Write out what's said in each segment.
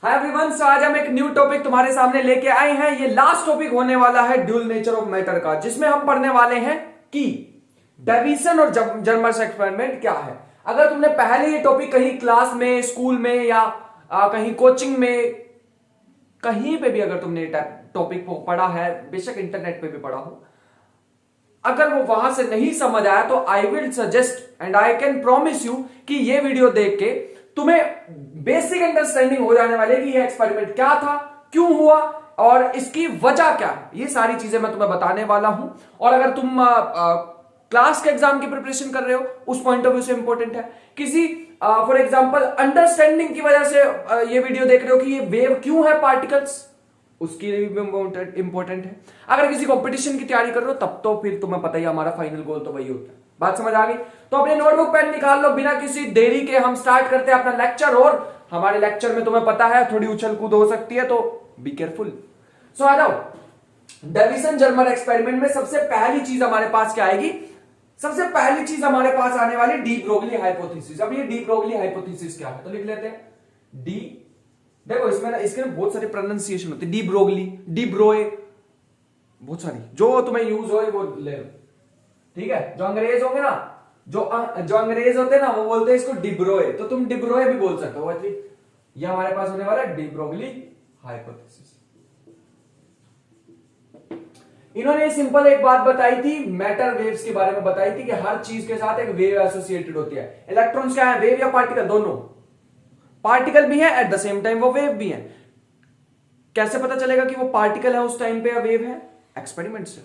Hi everyone, सो आज हम एक न्यू टॉपिक तुम्हारे सामने लेके आए हैं। ये लास्ट टॉपिक होने वाला है ड्यूल नेचर ऑफ मैटर का, जिसमें हम पढ़ने वाले हैं कि डेविसन और जर्मर एक्सपेरिमेंट क्या है। अगर तुमने पहले ये टॉपिक कहीं क्लास में, स्कूल में या कहीं कोचिंग में, कहीं पे भी अगर तुमने टॉपिक को पढ़ा है, बेशक इंटरनेट पे भी पढ़ा हो, अगर वो वहां से नहीं समझ आया तो I will suggest and I can promise you कि ये वीडियो देख के तुम्हें बेसिक अंडरस्टैंडिंग हो जाने वाली है कि ये एक्सपेरिमेंट क्या था, क्यों हुआ और इसकी वजह क्या है। ये सारी चीजें मैं तुम्हें बताने वाला हूं। और अगर तुम क्लास के एग्जाम की प्रिपरेशन कर रहे हो, उस पॉइंट ऑफ व्यू से इंपॉर्टेंट है। किसी फॉर एग्जांपल अंडरस्टैंडिंग की वजह से ये वीडियो देख रहे हो कि ये वेव क्यों है, पार्टिकल्स, उसके लिए भी इंपॉर्टेंट है। अगर किसी कंपटीशन की तैयारी कर रहे हो तब तो फिर तुम्हें पता ही, हमारा फाइनल गोल तो वही होता है। बात समझ आ गई? तो अपने नोटबुक पेन निकाल लो, बिना किसी देरी के हम स्टार्ट करते हैं अपना लेक्चर। और हमारे लेक्चर में तुम्हें पता है थोड़ी उछल कूद हो सकती है, तो बी केयरफुल। सो आ जाओ, डेविसन जर्मर एक्सपेरिमेंट में सबसे पहली चीज हमारे पास क्या आएगी? सबसे पहली चीज हमारे पास आने वाली डी ब्रोगली हाइपोथेसिस। अब ये डी ब्रोगली हाइपोथेसिस क्या है तो लिख लेते हैं डी। देखो इसमें ना, इसके ना बहुत सारी प्रोनाउंसिएशन होती है, डी ब्रोगली, डी ब्रोए, बहुत सारी, जो तुम्हें यूज हो वो ले लो, ठीक है। जो अंग्रेज होंगे ना, जो अंग्रेज होते हैं ना, वो बोलते हैं इसको डिब्रोए, तो तुम डिब्रोए भी बोल सकते हो। ये हमारे पास होने वाला है डी ब्रोगली हाइपोथेसिस। इन्होंने सिंपल एक बात बताई थी, मैटर वेव्स के बारे में बताई थी कि हर चीज के साथ एक वेव एसोसिएटेड होती है। इलेक्ट्रॉन्स क्या है, वेव या पार्टिकल? दोनों। पार्टिकल भी है, एट द सेम टाइम वो वेव भी है। कैसे पता चलेगा कि वो पार्टिकल है उस टाइम पे या वेव है? एक्सपेरिमेंट से।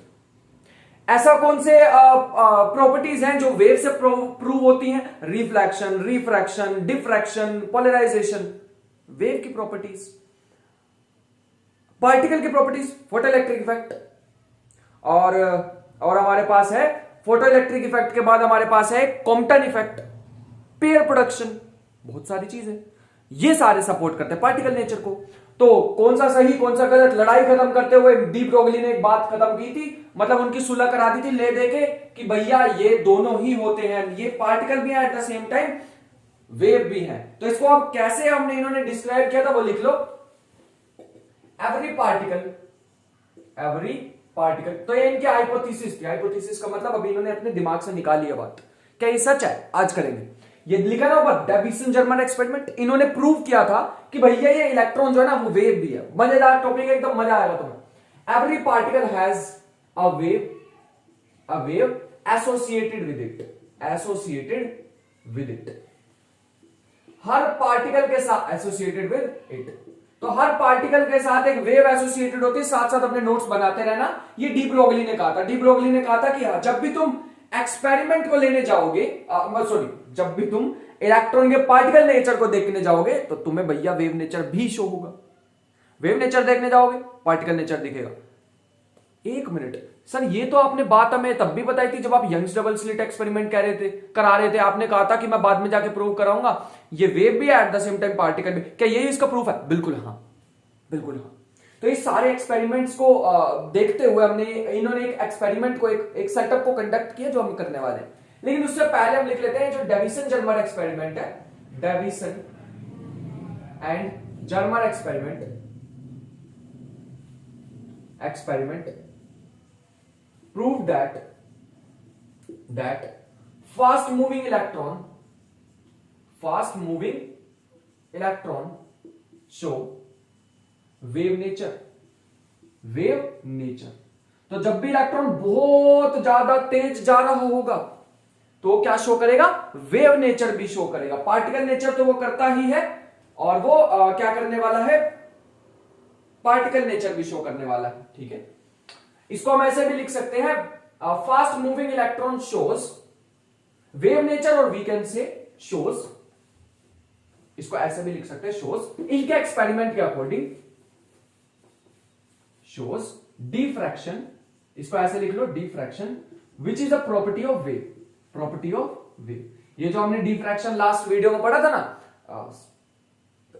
ऐसा कौन से प्रॉपर्टीज हैं जो वेव से प्रूव होती हैं? Reflection, refraction, diffraction, polarisation, wave की प्रॉपर्टीज। पार्टिकल की प्रॉपर्टीज, फोटो इलेक्ट्रिक इफेक्ट, और हमारे पास है फोटो इलेक्ट्रिक इफेक्ट के बाद हमारे पास है कॉम्पटन इफेक्ट, पेयर प्रोडक्शन, बहुत सारी चीजें। ये सारे सपोर्ट करते हैं पार्टिकल नेचर को। तो कौन सा सही कौन सा गलत, लड़ाई खत्म करते हुए डी ब्रोगली ने एक बात खत्म की थी, मतलब उनकी सुलह करा दी थी ले दे के कि भैया ये दोनों ही होते हैं, ये पार्टिकल भी है at the same time wave भी है। तो इसको अब कैसे हमने इन्होंने डिस्क्राइब किया था वो लिख लो, एवरी पार्टिकल। तो ये इनकी हाइपोथेसिस थी। हाइपोथेसिस का मतलब अभी इन्होंने अपने दिमाग से निकाली है बात। क्या ये सच है? आज करेंगे। ये लिखा ना ऊपर, डेविसन जर्मर एक्सपेरिमेंट, इन्होंने प्रूव किया था कि भैया ये इलेक्ट्रॉन जो है ना वो वेव भी है। मजेदार टॉपिक है, एकदम मजा आएगा तुम्हें। Every particle has a wave associated with it, her particle के साथ एसोसिएटेड विद इट। तो हर पार्टिकल के साथ एक वेव एसोसिएटेड होती है। साथ साथ अपने नोट्स बनाते रहना। ये डी ब्रोगली ने कहा था। डी ब्रोगली ने कहा था कि हाँ, जब भी तुम एक्सपेरिमेंट को लेने जाओगे, जब भी तुम इलेक्ट्रॉन के पार्टिकल नेचर को देखने जाओगे तो तुम्हें भैया वेव नेचर भी शो होगा। वेव नेचर देखने जाओगे, पार्टिकल नेचर दिखेगा। एक मिनट सर, ये तो आपने बात हमें तब भी बताई थी जब आप यंग्स डबल स्लिट एक्सपेरिमेंट करा रहे थे। आपने कहा था कि मैं बाद में जाके प्रूव कराऊंगा ये वेव भी है at the same time particle भी। क्या ये इसका प्रूफ है? बिल्कुल हाँ, बिल्कुल हाँ। तो इस सारे एक्सपेरिमेंट्स को देखते हुए इन्होंने एक एक्सपेरिमेंट को, एक सेटअप को कंडक्ट किया जो हम करने वाले हैं। लेकिन उससे पहले हम लिख लेते हैं जो डेविसन जर्मर एक्सपेरिमेंट है, Davisson and Germer experiment proved that fast moving electron show wave nature। तो जब भी इलेक्ट्रॉन बहुत ज्यादा तेज जा रहा होगा तो क्या शो करेगा? वेव नेचर भी शो करेगा। पार्टिकल नेचर तो वो करता ही है, और वो क्या करने वाला है? पार्टिकल नेचर भी शो करने वाला है। ठीक है, इसको हम ऐसे भी लिख सकते हैं, fast moving electron shows wave nature, और वी कैन से शोज, इसको ऐसे भी लिख सकते हैं, शोज इनके एक्सपेरिमेंट के अकॉर्डिंग शोज डिफ्रैक्शन, इसको ऐसे लिख लो, diffraction which is a property of wave. ये जो हमने डिफ्रैक्शन लास्ट वीडियो में पढ़ा था ना,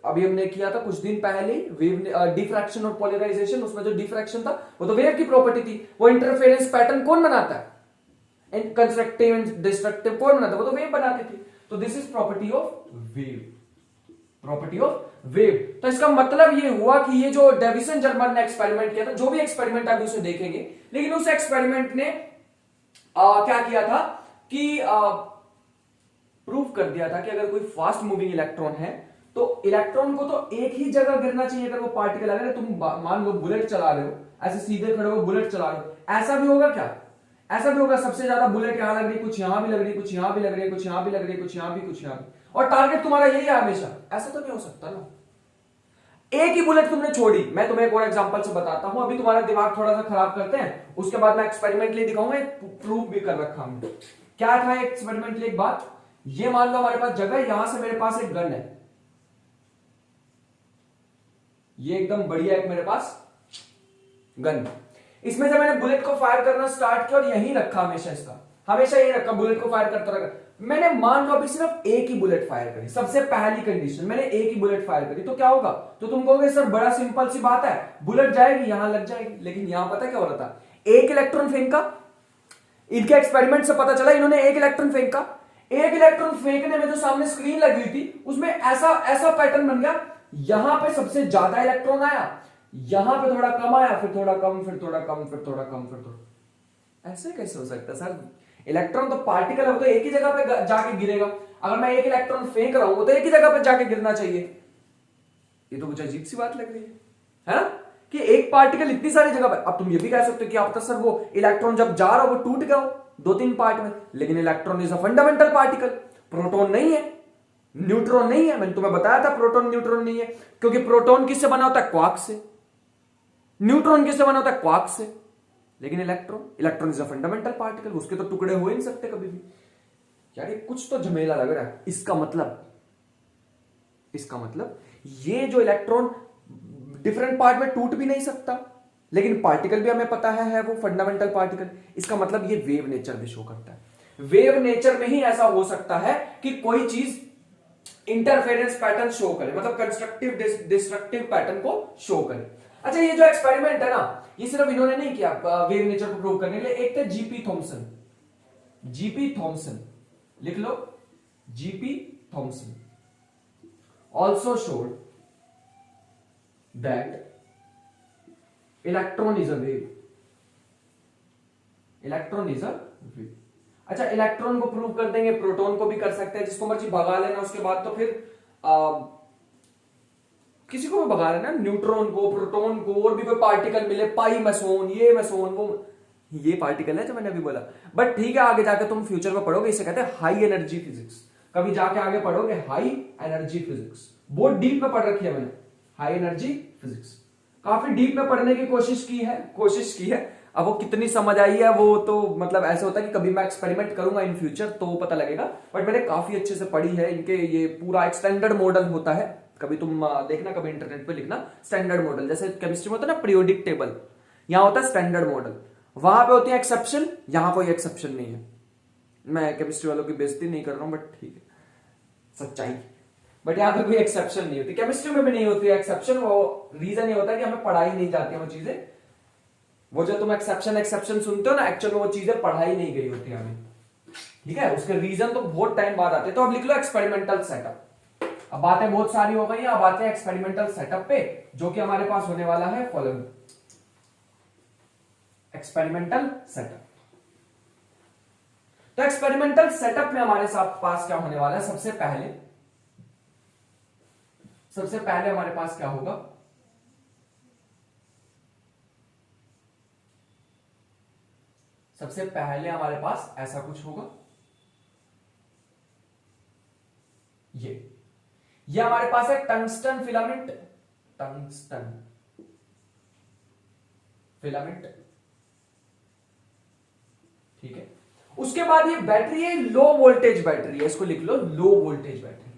अभी हमने किया था कुछ दिन पहले, वेव डिफ्रैक्शन और पोलराइजेशन। उसमें जो डिफ्रैक्शन था वो तो वेव की प्रॉपर्टी थी। वो इंटरफेरेंस पैटर्न कौन बनाता है? कंस्ट्रक्टिव एंड डिस्ट्रक्टिव कौन बनाता है? वो तो वेव बनाती थी। तो this is property of wave. Property of wave. तो इसका मतलब ये हुआ कि ये जो डेविसन जर्मर ने एक्सपेरिमेंट किया था, जो भी एक्सपेरिमेंट अभी उसे देखेंगे, लेकिन उस एक्सपेरिमेंट ने क्या किया था कि प्रूव कर दिया था कि अगर कोई फास्ट मूविंग इलेक्ट्रॉन है तो इलेक्ट्रॉन को तो एक ही जगह गिरना चाहिए। अगर वो पार्टिकल, अगर तुम मान लो बुलेट चला रहे हो, ऐसे सीधे खड़े हो बुलेट चला रहे हो, ऐसा भी होगा क्या? ऐसा भी होगा सबसे ज्यादा बुलेट यहां लग रही, कुछ यहां भी लग रही, कुछ यहां भी लग रही, कुछ यहां भी लग रही, कुछ यहां भी, कुछ यहां भी, और टारगेट तुम्हारा यही है हमेशा? ऐसा तो नहीं हो सकता ना। एक ही बुलेट तुमने छोड़ी। मैं तुम्हें एक और एग्जांपल से बताता हूं, अभी तुम्हारा दिमाग थोड़ा सा खराब करते हैं, उसके बाद मैं एक्सपेरिमेंटली दिखाऊंगा, प्रूव भी कर रखा हूं। क्या था एक्सपेरिमेंटली? एक बात, ये मान लो हमारे पास जगह है, यहां से मेरे पास एक गन है, ये एकदम बढ़िया एक मेरे पास गन। इसमें से मैंने बुलेट को फायर करना स्टार्ट किया और यहीं रखा हमेशा, इसका हमेशा यहीं रखा, बुलेट को फायर करता रहा। मैंने मान लो अभी सिर्फ एक ही बुलेट फायर करी, सबसे पहली कंडीशन मैंने एक ही बुलेट फायर करी, तो क्या होगा? तो तुम कहोगे सर बड़ा सिंपल सी बात है, बुलेट जाएगी यहां लग जाएगी। लेकिन यहां पता क्या हो रहा था? एक इलेक्ट्रॉन फेंका, इनके एक्सपेरिमेंट से पता चला, इन्होंने एक इलेक्ट्रॉन फेंका, एक इलेक्ट्रॉन फेंकने में जो सामने स्क्रीन लगी हुई थी उसमें ऐसा ऐसा पैटर्न बन गया, यहां पे सबसे ज्यादा इलेक्ट्रॉन आया, यहां पे थोड़ा कम आया, फिर थोड़ा कम, फिर थोड़ा कम, फिर थोड़ा कम, फिर थोड़ा। ऐसे कैसे हो सकता है सर? इलेक्ट्रॉन तो पार्टिकल है, वो तो एक ही जगह पे जाके गिरेगा। अगर मैं एक इलेक्ट्रॉन फेंक रहा हूं, वो तो एक ही जगह पे जाके गिरना चाहिए। ये तो कुछ अजीब सी बात लग रही है ना, कि एक पार्टिकल इतनी सारी जगह पे। अब तुम ये भी कह सकते हो कि आप तो सर वो इलेक्ट्रॉन जब जा रहा हो वो टूट गया हो दो तीन पार्ट में, लेकिन electron is a fundamental particle, proton नहीं है, न्यूट्रॉन नहीं है। मैंने तुम्हें बताया था प्रोटॉन न्यूट्रॉन नहीं है, क्योंकि प्रोटॉन किससे बना होता है? क्वार्क से। न्यूट्रॉन किससे बना होता है? क्वार्क से। लेकिन electron is a fundamental particle, उसके तो टुकड़े हो ही नहीं सकते कभी भी। यार ये कुछ तो झमेला लग रहा है। इसका मतलब ये जो इलेक्ट्रॉन डिफरेंट पार्ट में टूट भी नहीं सकता, लेकिन पार्टिकल भी हमें पता है वो फंडामेंटल पार्टिकल। इसका मतलब ये वेव नेचर भी शो करता है। वेव नेचर में ही ऐसा हो सकता है कि कोई चीज इंटरफेरेंस पैटर्न शो करे, मतलब कंस्ट्रक्टिव डिस्ट्रक्टिव पैटर्न को शो करे। अच्छा, ये जो एक्सपेरिमेंट है ना, ये सिर्फ इन्होंने नहीं किया वेव नेचर को प्रूव करने के लिए। एक थे जीपी थॉमसन, लिख लो, G P Thomson also showed that electron is a wave. अच्छा, इलेक्ट्रॉन को प्रूव कर देंगे, प्रोटॉन को भी कर सकते हैं, जिसको मर्जी भगा लेना। उसके बाद तो फिर किसी को भी भगा लेना, न्यूट्रॉन को, प्रोटॉन को, और भी कोई पार्टिकल मिले, पाई मेसोन, ये मेसोन, वो ये पार्टिकल है जो मैंने अभी बोला। बट ठीक है, आगे जाके तुम फ्यूचर में पढ़ोगे, इसे कहते हैं हाई एनर्जी फिजिक्स। कभी जाके आगे पढ़ोगे हाई एनर्जी फिजिक्स, बहुत डीप में पढ़ रखी है मैंने हाई एनर्जी फिजिक्स। काफी डीप में पढ़ने की कोशिश की है। अब वो कितनी समझ आई है वो तो मतलब ऐसे होता है कि कभी मैं एक्सपेरिमेंट करूंगा इन फ्यूचर तो वो पता लगेगा, बट मैंने काफी अच्छे से पढ़ी है। इनके ये पूरा एक स्टैंडर्ड मॉडल होता है, कभी तुम देखना, कभी इंटरनेट पे लिखना स्टैंडर्ड मॉडल। जैसे केमिस्ट्री में होता है ना पीरियोडिक टेबल, यहां होता है स्टैंडर्ड मॉडल, वहां पे होती है एक्सेप्शन, यहां कोई एक्सेप्शन नहीं है। मैं केमिस्ट्री वालों की बेइज्जती नहीं कर रहा हूं, बट ठीक है, सच्चाई। बट यहां पे कोई एक्सेप्शन नहीं होती, केमिस्ट्री में भी नहीं होती है एक्सेप्शन। वो रीजन ये होता है कि हमें पढ़ाई नहीं जाती है वो चीजें। वो जो तुम एक्सेप्शन सुनते हो ना, एक्चुअल में वो चीजें पढ़ाई नहीं गई होती हमें, ठीक है। उसके रीजन तो बहुत टाइम बाद आते हैं। तो अब लिख लो एक्सपेरिमेंटल सेटअप। अब बातें बहुत सारी हो गई, अब आते हैं एक्सपेरिमेंटल सेटअप पे, जो कि हमारे पास होने वाला है फॉलोइंग एक्सपेरिमेंटल सेटअप। तो एक्सपेरिमेंटल सेटअप में हमारे साथ पास क्या होने वाला है? सबसे पहले हमारे पास क्या होगा? सबसे पहले हमारे पास ऐसा कुछ होगा, ये हमारे पास है टंगस्टन फिलामेंट, ठीक है। उसके बाद ये बैटरी है, लो वोल्टेज बैटरी है, इसको लिख लो लो वोल्टेज बैटरी।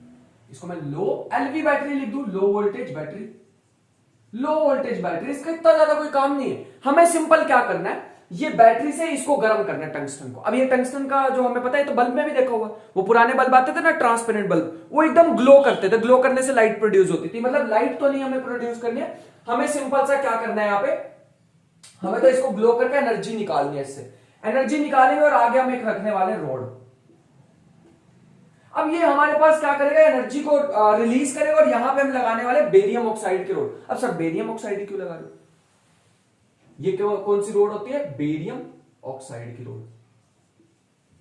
इसको मैं लो एलवी बैटरी लिख दूं, लो वोल्टेज बैटरी। इसका इतना ज्यादा कोई काम नहीं है, हमें सिंपल क्या करना है, ये बैटरी से इसको गर्म करना है टंगस्टन को। अब ये टंगस्टन का जो हमें पता है, तो बल्ब में भी देखा होगा, वो पुराने बल्ब आते थे ना ट्रांसपेरेंट बल्ब, वो एकदम ग्लो करते थे, ग्लो करने से लाइट प्रोड्यूस होती थी। मतलब लाइट तो नहीं हमें प्रोड्यूस करनी है, हमें सिंपल सा क्या करना है, यहां पे हमें तो इसको ग्लो करके एनर्जी निकालनी है, इससे एनर्जी निकालेंगे और आगे हम एक रखने वाले रोड। अब ये हमारे पास क्या करेगा, एनर्जी को रिलीज करेगा और यहां पे हम लगाने वाले बेरियम ऑक्साइड की रोड। अब सर बेरियम ऑक्साइड क्यों लगा रहे हो, ये क्यों, कौन सी रोड होती है, बेरियम ऑक्साइड की road,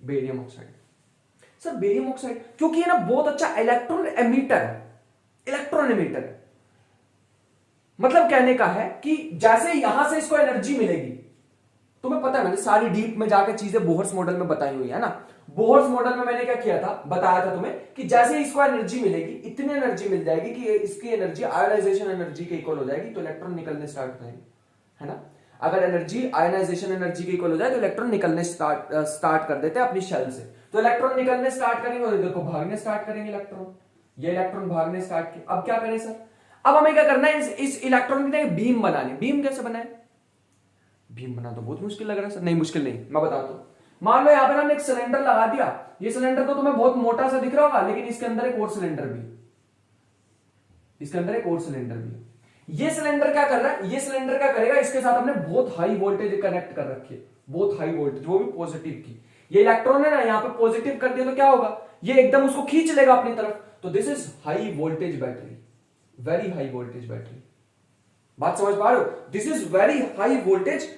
barium oxide. Sir barium oxide क्योंकि ये ना बहुत अच्छा इलेक्ट्रॉन एमिटर है, इलेक्ट्रॉन एमिटर है। मतलब कहने का है कि जैसे यहां से इसको एनर्जी मिलेगी, तुम्हें पता है मैंने सारी डीप में जाकर चीजें बोहर्स मॉडल में बताई हुई है ना। बोहर्स मॉडल में मैंने क्या किया था, बताया था तुम्हें कि जैसे इसको एनर्जी मिलेगी, इतनी एनर्जी मिल जाएगी कि इसकी एनर्जी आयोनाइजेशन एनर्जी के इक्वल हो जाएगी, तो इलेक्ट्रॉन निकलने स्टार्ट हो जाएंगे, है ना। अगर एनर्जी आयोनाइजेशन एनर्जी के इक्वल हो जाए तो इलेक्ट्रॉन निकलने स्टार्ट कर देते हैं अपनी शेल से। तो इलेक्ट्रॉन निकलने स्टार्ट करेंगे और इधर को भागने स्टार्ट करेंगे इलेक्ट्रॉन, ये इलेक्ट्रॉन भागने स्टार्ट किए। अब क्या करें सर, अब हमें क्या करना है, इस इलेक्ट्रॉन की बीम बनानी। बीम कैसे बनाए, बीम बना तो बहुत मुश्किल लग रहा है सर, नहीं मुश्किल नहीं, मैं बताता हूं। मान लो यहां पर हमने एक सिलेंडर लगा दिया, ये सिलेंडर तो तुम्हें बहुत मोटा सा दिख रहा होगा, लेकिन इसके अंदर एक और सिलेंडर भी, इसके अंदर एक और सिलेंडर भी। ये सिलेंडर क्या कर रहा है, ये सिलेंडर क्या करेगा, इसके साथ हमने बहुत हाई वोल्टेज कनेक्ट कर रखी है, बहुत हाई वोल्टेज, वो भी पॉजिटिव की। ये इलेक्ट्रॉन है ना, यहां पे पॉजिटिव कर दिया तो क्या होगा, ये एकदम उसको खींच लेगा अपनी तरफ। तो this is high voltage battery, very high voltage battery. बात समझ पा रहे हो, this is very high voltage,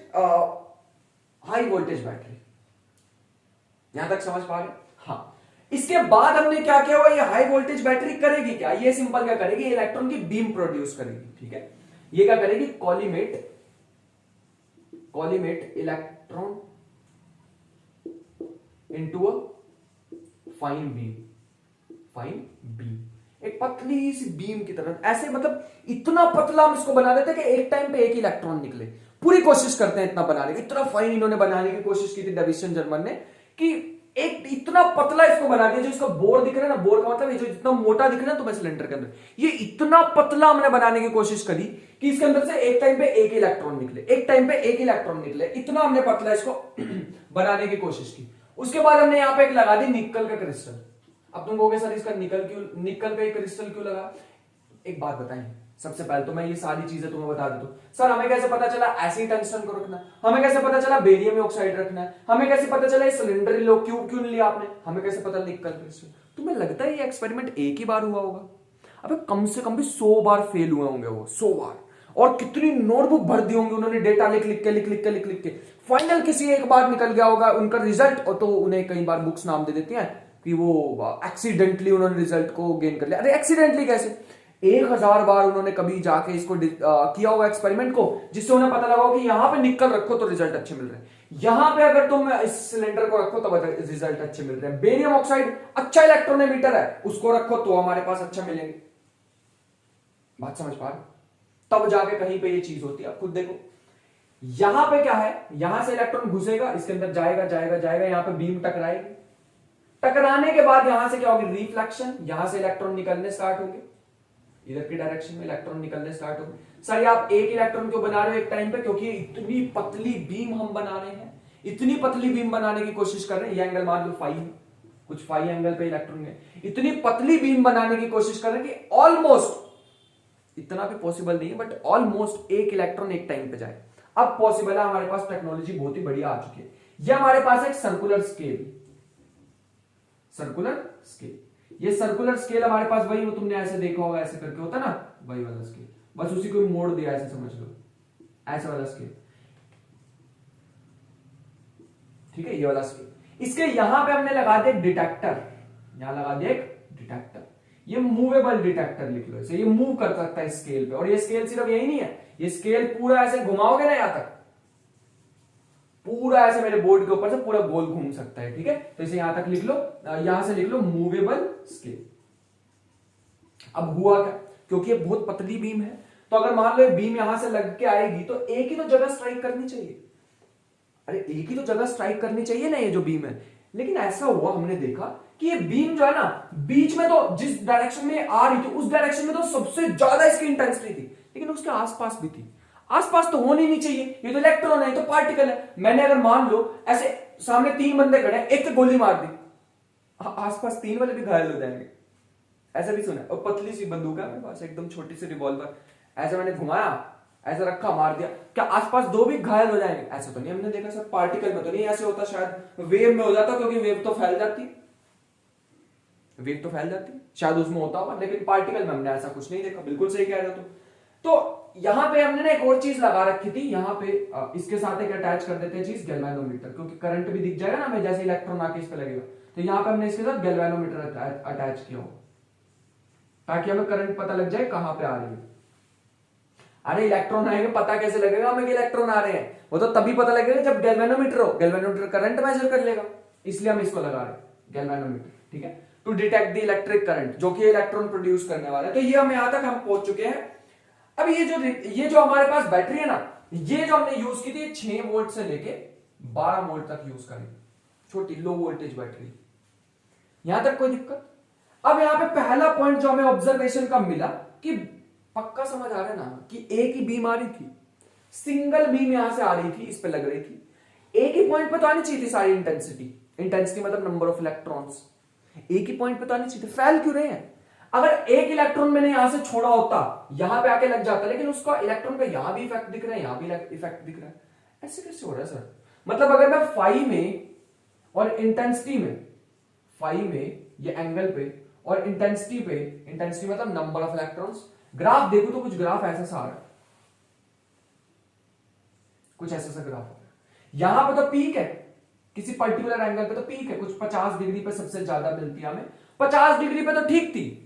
high voltage battery. यहां तक समझ पा रहे, हाँ। इसके बाद हमने क्या किया हुआ, ये हाई वोल्टेज बैटरी करेगी क्या, ये सिंपल क्या करेगी, इलेक्ट्रॉन की बीम प्रोड्यूस करेगी, ठीक है। ये क्या करेगी, collimate electron into a fine beam, एक पतली सी बीम की तरह, ऐसे मतलब इतना पतला हम इसको बना देते हैं कि एक टाइम पे एक इलेक्ट्रॉन निकले। पूरी कोशिश करते हैं इतना बनाने की, इतना फाइन इन्होंने बनाने की कोशिश की थी डेविसन जर्मन ने, कि एक इतना पतला इसको बना दिया, जो इसका बोर दिख रहा है ना, बोर का मतलब ये जो जितना मोटा दिख रहा है तुम्हें सिलेंडर के अंदर, ये इतना पतला हमने बनाने की कोशिश करी कि इसके अंदर से एक टाइम पे एक इलेक्ट्रॉन निकले, एक टाइम पे एक इलेक्ट्रॉन निकले, इतना हमने पतला इसको बनाने की कोशिश की। उसके बाद हमने यहां पे एक लगा दी निकल का क्रिस्टल। अब तुम कहोगे सर इसका निकल का क्रिस्टल क्यों लगा। एक बात बताएं, सबसे पहले तो मैं ये सारी चीजें तुम्हें बता देता हूं। सर हमें कैसे पता चला एसिड टंगस्टन को रखना, हमें कैसे पता चला बेरियम ऑक्साइड रखना है, हमें कैसे पता चला ये सिलेंडर लो, क्यों नहीं लिया आपने, हमें कैसे पता निकल क्रिस्टल। तुम्हें लगता है ये एक्सपेरिमेंट एक ही बार हुआ होगा, अबे कम से कम भी 100 बार फेल हुए होंगे वो, 100 बार। और कितनी नोटबुक भर दी होंगी उन्होंने, डेटा लिख के फाइनल किसी एक बार निकल गया होगा उनका रिजल्ट, और तो उन्हें कई बार बुक्स नाम दे देती हैं कि वो एक्सीडेंटली उन्होंने रिजल्ट को गेन कर लिया। अरे एक्सीडेंटली कैसे, 1000 बार उन्होंने कभी जाके इसको किया होगा एक्सपेरिमेंट को, जिससे उन्हें पता लगा कि यहां पे निकल रखो तो रिजल्ट अच्छे मिल रहे हैं, यहां पे अगर तुम इस सिलेंडर को रखो तो रिजल्ट अच्छे मिल रहे हैं। बेरियम ऑक्साइड अच्छा इलेक्ट्रॉन एमिटर है, उसको रखो तो हमारे पास अच्छा मिलेंगे। बात समझ पा रहे, तब जाके कहीं पे ये चीज होती है। आप खुद देखो यहां पे क्या है, यहां से इलेक्ट्रॉन घुसेगा, इसके अंदर जाएगा, यहां पे बीम टकराएगी, टकराने के बाद यहां से क्या होगी, रिफ्लेक्शन, यहां से इलेक्ट्रॉन निकलने स्टार्ट होंगे, इधर की डायरेक्शन में इलेक्ट्रॉन निकलने स्टार्ट होंगे। सर आप एक इलेक्ट्रॉन क्यों बना रहे हो एक टाइम पे, क्योंकि इतनी पतली बीम हम बना रहे हैं, इतनी पतली बीम बनाने की कोशिश कर रहे हैं। ये एंगल मान लो फाई है, कुछ फाई एंगल पे इलेक्ट्रॉन है, इतनी पतली बीम बनाने की कोशिश कर रहे हैं कि ऑलमोस्ट, इतना भी पॉसिबल नहीं है बट ऑलमोस्ट एक इलेक्ट्रॉन एक टाइम पे जाए। अब पॉसिबल है, हमारे पास टेक्नोलॉजी बहुत ही बढ़िया आ चुकी है। ये हमारे पास एक सर्कुलर स्केल, ये सर्कुलर स्केल हमारे पास वही, वो तुमने ऐसे देखा होगा, ऐसे करके होता ना, वही वाला स्केल, बस उसी को मोड़ दिया, ऐसे समझ लो, ऐसा वाला स्केल, ठीक है, ये वाला स्केल। इसके यहां पे हमने लगा दिया डिटेक्टर, यहां लगा दिया एक डिटेक्टर, ये मूवेबल डिटेक्टर लिख लो इसे, ये मूव कर सकता है स्केल पे। और ये स्केल सिर्फ यही नहीं है, ये स्केल पूरा ऐसे घुमाओगे ना यहां तक, पूरा ऐसे मेरे बोर्ड के ऊपर से पूरा गोल घूम सकता है, ठीक है। तो इसे यहां तक लिख लो, यहां से लिख लो मूवेबल स्केल। अब हुआ क्या, क्योंकि ये बहुत पतली बीम है, तो अगर मान लो बीम यहां से लग के आएगी तो एक ही तो जगह स्ट्राइक करनी चाहिए, अरे एक ही तो जगह स्ट्राइक करनी चाहिए ना ये जो बीम है। लेकिन ऐसा हुआ, हमने देखा कि ये बीम जो है ना, बीच में तो जिस डायरेक्शन में आ रही थी उस डायरेक्शन में तो सबसे ज्यादा इसकी इंटेंसिटी थी, लेकिन उसके आसपास भी थी। आसपास तो होनी नहीं चाहिए, ये तो इलेक्ट्रॉन है, ये तो पार्टिकल है। मैंने अगर मान लो ऐसे सामने 3 बंदे खड़े हैं, एक तो गोली मार दी, आसपास 3 वाले भी घायल हो जाएंगे, ऐसा भी सुना है। और पतली सी बंदूक है मेरे पास, एकदम छोटी सी रिवॉल्वर, ऐसा मैंने घुमाया, ऐसा रखा, मार दिया, क्या आसपास 2 भी घायल हो जाएंगे? ऐसा तो नहीं हमने देखा सर, पार्टिकल में तो नहीं ऐसे होता, शायद वेव में हो जाता, क्योंकि वेव तो फैल जाती। वेव तो फैल जाती है, शायद उसमें होता होगा, लेकिन पार्टिकल में हमने ऐसा कुछ नहीं देखा। बिल्कुल सही कह रहे हो तो यहां पे हमने ना एक और चीज लगा रखी थी, यहां पे इसके साथ एक अटैच कर देते हैं चीज, गैल्वेनोमीटर, क्योंकि करंट भी दिख जाएगा ना हमें, जैसे इलेक्ट्रॉन आके इस पे लगेगा, तो यहां पे हमने इसके साथ गैल्वेनोमीटर अटैच किया हो, ताकि हमें करंट पता लग जाए कहां पे आ रही है। अरे इलेक्ट्रॉन आएंगे, पता कैसे लगेगा हमें कि इलेक्ट्रॉन आ रहे हैं? वो तो तभी पता लगेगा जब गैल्वेनोमीटर हो, गैल्वेनोमीटर करंट मेजर कर लेगा, इसलिए हम इसको लगा रहे हैं गैल्वेनोमीटर, ठीक है, to detect the electric current, जो कि इलेक्ट्रॉन प्रोड्यूस करने वाला है। तो ये हम यहां तक हम पहुंच चुके हैं। अब ये जो हमारे पास बैटरी है ना, ये जो हमने यूज की थी 6 वोल्ट से लेके 12 वोल्ट तक यूज करी, छोटी लो वोल्टेज बैटरी, यहां तक कोई दिक्कत? अब यहां पे पहला पॉइंट जो हमें ऑब्जर्वेशन का मिला कि पक्का समझ आ रहा है ना कि एक ही बीम आ रही थी, सिंगल बीम यहां से आ रही थी, इस पे लग रही थी, एक ही पॉइंट पे तो आनी चाहिए थी सारी इंटेंसिटी मतलब नंबर ऑफ इलेक्ट्रॉन्स, एक ही पॉइंट पे तो आनी चाहिए थी, फैल क्यों रहे हैं? अगर एक इलेक्ट्रॉन मैंने यहां से छोड़ा होता, यहां पे आके लग जाता, लेकिन उसका इलेक्ट्रॉन का यहां भी इफेक्ट दिख रहा है, यहां भी इफेक्ट दिख रहा है, ऐसे कैसे हो रहा है सर? मतलब अगर मैं फाई में और इंटेंसिटी में, फाई में ये एंगल पे और इंटेंसिटी पे, इंटेंसिटी मतलब नंबर ऑफ इलेक्ट्रॉन्स, ग्राफ देखो तो कुछ ग्राफ ऐसा सा आ रहा है, कुछ ऐसा सा ग्राफ आ रहा है। यहां पे तो पीक है, किसी पर्टिकुलर एंगल पे तो पीक है, कुछ 50 डिग्री पे सबसे ज्यादा मिलती है हमें, 50 डिग्री पे तो ठीक थी,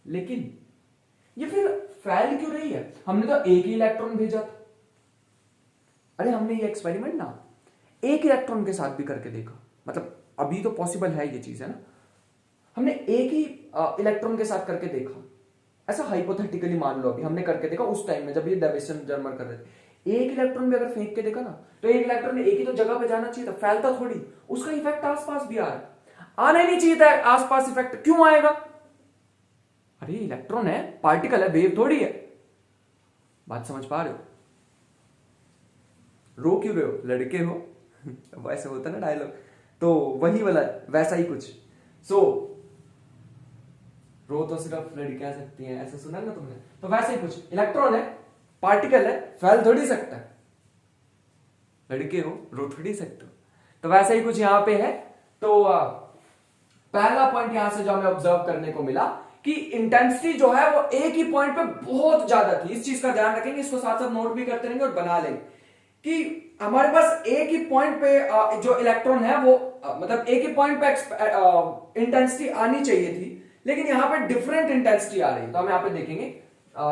लेकिन ये फिर फैल क्यों रही है? हमने तो एक ही इलेक्ट्रॉन भेजा था। अरे हमने ये एक्सपेरिमेंट ना एक इलेक्ट्रॉन के साथ भी करके देखा, मतलब अभी तो पॉसिबल है ये चीज, है ना, हमने एक ही इलेक्ट्रॉन के साथ करके देखा, ऐसा हाइपोथेटिकली मान लो, अभी हमने करके देखा उस टाइम में जब ये डेविसन जर्मर कर रहे थे, एक इलेक्ट्रॉन भी अगर फेंक के देखा ना, तो एक इलेक्ट्रॉन ने एक ही तो जगह पे जाना चाहिए था, फैलता थोड़ी, उसका इफेक्ट आसपास भी आ रहा है, आना ही नहीं चाहिए था आसपास, इफेक्ट क्यों आएगा? अरे इलेक्ट्रॉन है, पार्टिकल है, वेव थोड़ी है, बात समझ पा रहे हो? रो क्यों रहे हो, लड़के हो? वैसे होता ना डायलॉग, तो वही वाला वैसा ही कुछ। सो रो तो सिर्फ लड़कियां सकती हैं, ऐसा सुना ना तुमने, तो वैसे ही कुछ, इलेक्ट्रॉन है, पार्टिकल है, फैल थोड़ी सकता है, लड़के हो, रो थोड़ी सकते हो, तो वैसा ही कुछ यहां पे है। तो पहला पॉइंट यहां से जो हमें ऑब्जर्व करने को मिला कि इंटेंसिटी जो है वो एक ही पॉइंट पे बहुत ज्यादा थी, इस चीज का ध्यान रखेंगे, इसको साथ साथ नोट भी करते रहेंगे और बना लेंगे कि हमारे पास एक ही पॉइंट पे जो इलेक्ट्रॉन है वो मतलब एक ही पॉइंट पे इंटेंसिटी आनी चाहिए थी, लेकिन यहां पे डिफरेंट इंटेंसिटी आ रही है। तो हम यहां पे देखेंगे,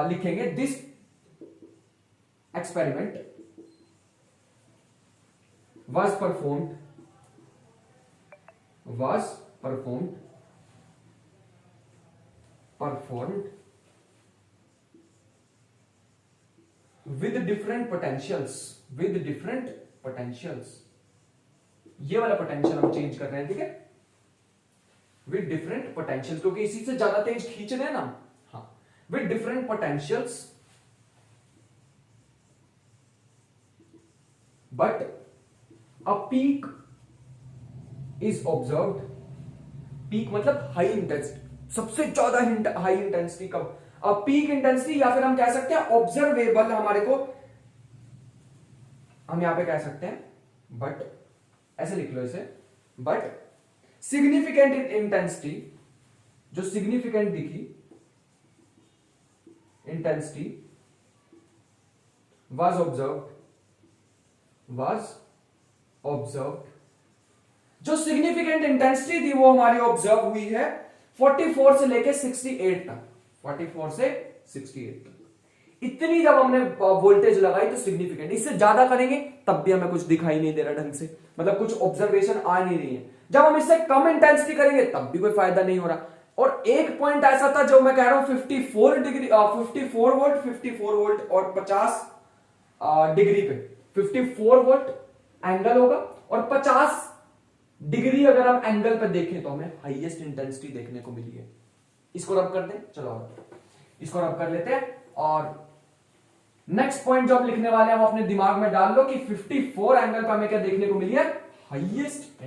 लिखेंगे this experiment was performed with different potentials, ये वाला पोटेंशियल हम चेंज कर रहे हैं, ठीक है, विद डिफरेंट पोटेंशियल्स, क्योंकि इसी से ज्यादा तेज खींच रहे हैं ना, हाँ, with different potentials, but a peak is observed, peak मतलब हाई इंटेंसिटी, सबसे ज्यादा हाई इंटेंसिटी कब? पीक इंटेंसिटी, या फिर हम कह सकते हैं ऑब्जर्वेबल, हमारे को हम यहां पे कह सकते हैं, बट ऐसे लिख लो इसे, बट सिग्निफिकेंट इंटेंसिटी, जो सिग्निफिकेंट दिखी इंटेंसिटी was observed, जो सिग्निफिकेंट इंटेंसिटी थी वो हमारी ऑब्जर्व हुई है 44 से लेके 68 तक, 44 से 68 तक, इतनी जब हमने वोल्टेज लगाई तो सिग्निफिकेंट, इससे ज्यादा करेंगे तब भी हमें कुछ दिखाई नहीं दे रहा ढंग से, मतलब कुछ ऑब्जर्वेशन आ नहीं रही है। जब हम इससे कम इंटेंसिटी करेंगे तब भी कोई फायदा नहीं हो रहा। और एक पॉइंट ऐसा था जो मैं कह रहा हूं 54 डिग्री 54 वोल्ट और 50 डिग्री पे 54 वोल्ट एंगल होगा, और 50 डिग्री अगर हम एंगल पे देखें तो हमें हाईएस्ट इंटेंसिटी देखने को मिली है। इसको रब कर दें, चलो इसको रब कर लेते हैं, और नेक्स्ट पॉइंट जो हम लिखने वाले हैं वो अपने दिमाग में डाल लो कि 54 एंगल पे हमें क्या देखने को मिली है? हाईएस्ट